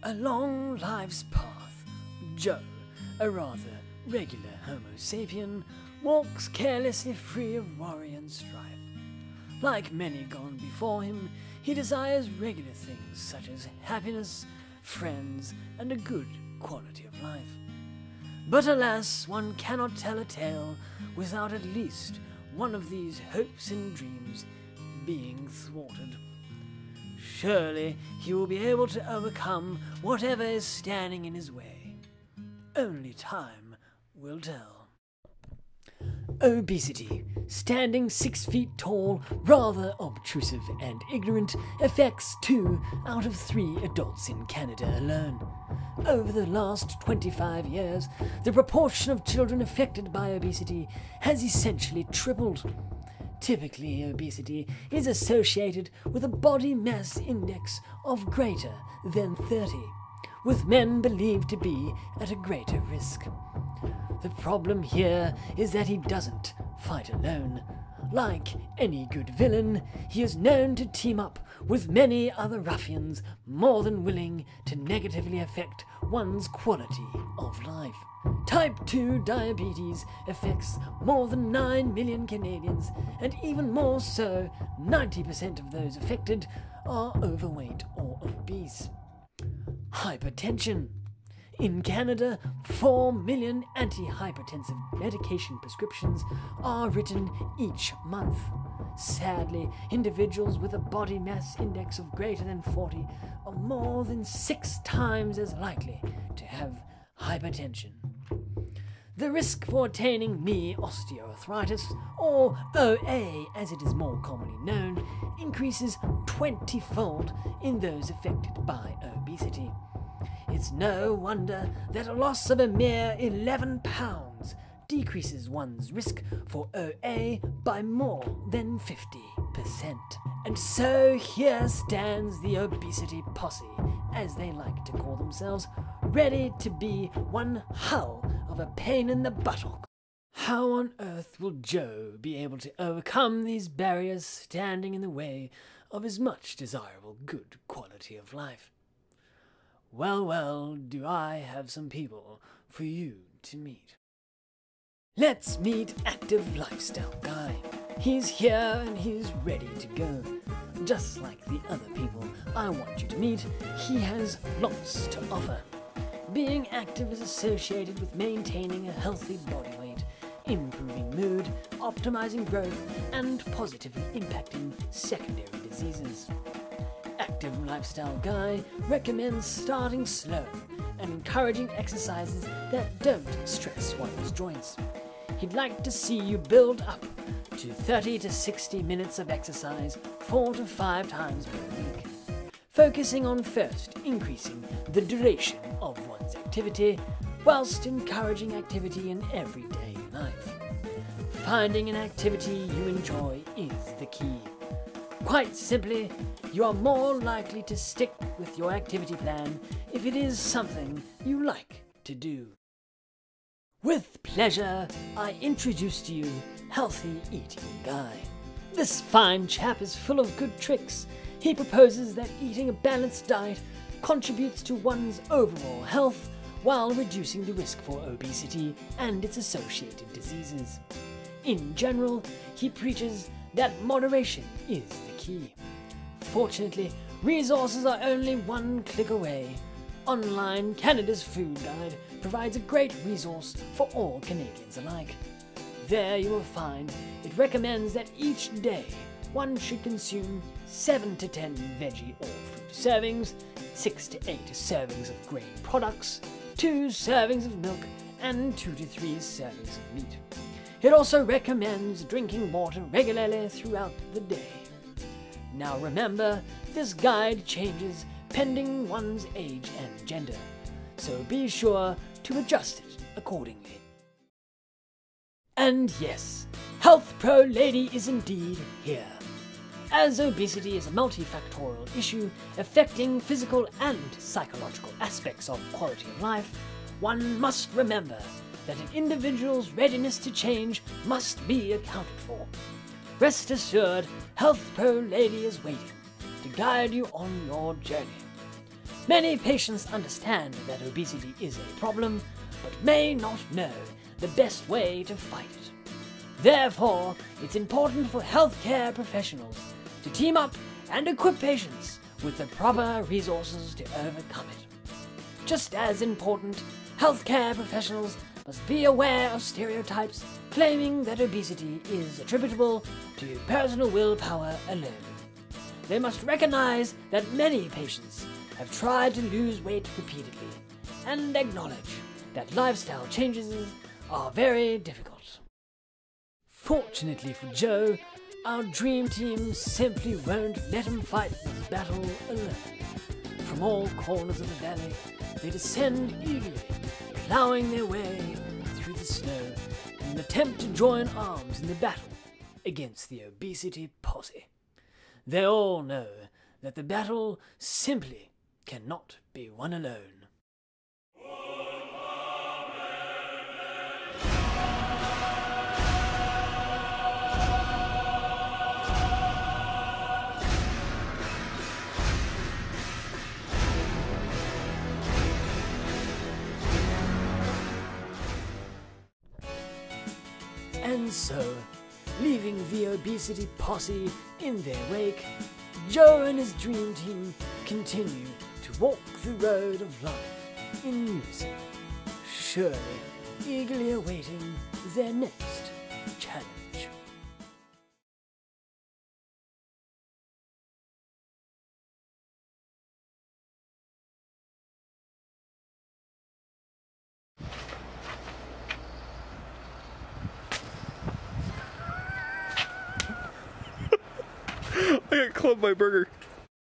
Along life's path, Joe, a rather regular Homo sapien, walks carelessly free of worry and strife. Like many gone before him, he desires regular things such as happiness, friends, and a good quality of life. But alas, one cannot tell a tale without at least one of these hopes and dreams being thwarted. Surely he will be able to overcome whatever is standing in his way. Only time will tell. Obesity, standing 6 feet tall, rather obtrusive and ignorant, affects 2 out of 3 adults in Canada alone. Over the last 25 years, the proportion of children affected by obesity has essentially tripled. Typically, obesity is associated with a body mass index of greater than 30, with men believed to be at a greater risk. The problem here is that he doesn't fight alone. Like any good villain, he is known to team up with many other ruffians more than willing to negatively affect one's quality of life. Type 2 diabetes affects more than 9 million Canadians, and even more so, 90% of those affected are overweight or obese. Hypertension. In Canada, 4 million antihypertensive medication prescriptions are written each month. Sadly, individuals with a body mass index of greater than 40 are more than 6 times as likely to have hypertension. The risk for attaining knee osteoarthritis, or OA as it is more commonly known, increases 20-fold in those affected by obesity. It's no wonder that a loss of a mere 11 pounds decreases one's risk for OA by more than 50%. And so here stands the obesity posse, as they like to call themselves, ready to be one hull of a pain in the buttock. How on earth will Joe be able to overcome these barriers standing in the way of his much desirable good quality of life? Well, do I have some people for you to meet. Let's meet Active Lifestyle Guy. He's here and he's ready to go. Just like the other people I want you to meet, he has lots to offer. Being active is associated with maintaining a healthy body weight, improving mood, optimizing growth, and positively impacting secondary diseases. Active Lifestyle Guy recommends starting slow and encouraging exercises that don't stress one's joints. He'd like to see you build up to 30 to 60 minutes of exercise 4 to 5 times per week, focusing on first increasing the duration of one's activity whilst encouraging activity in everyday life. Finding an activity you enjoy is the key. Quite simply, you are more likely to stick with your activity plan if it is something you like to do. With pleasure, I introduce to you Healthy Eating Guy. This fine chap is full of good tricks. He proposes that eating a balanced diet contributes to one's overall health while reducing the risk for obesity and its associated diseases. In general, he preaches that moderation is the key. Fortunately, resources are only one click away. Online Canada's Food Guide provides a great resource for all Canadians alike. There you will find it recommends that each day one should consume 7 to 10 veggie or fruit servings, 6 to 8 servings of grain products, 2 servings of milk, and 2 to 3 servings of meat. It also recommends drinking water regularly throughout the day. Now remember, this guide changes pending one's age and gender, so be sure to adjust it accordingly. And yes, Health Pro Lady is indeed here. As obesity is a multifactorial issue affecting physical and psychological aspects of quality of life, one must remember that an individual's readiness to change must be accounted for. Rest assured, Health Pro Lady is waiting to guide you on your journey. Many patients understand that obesity is a problem, but may not know the best way to fight it. Therefore, it's important for healthcare professionals to team up and equip patients with the proper resources to overcome it. Just as important, healthcare professionals must be aware of stereotypes claiming that obesity is attributable to personal willpower alone. They must recognize that many patients have tried to lose weight repeatedly and acknowledge that lifestyle changes are very difficult. Fortunately for Joe, our dream team simply won't let him fight this battle alone. From all corners of the valley, they descend eagerly, ploughing their way through the snow in an attempt to join arms in the battle against the obesity posse. They all know that the battle simply cannot be won alone. And so, leaving the obesity posse in their wake, Joe and his dream team continue to walk the road of life in unison, surely eagerly awaiting their next challenge. I got clubbed by Burger.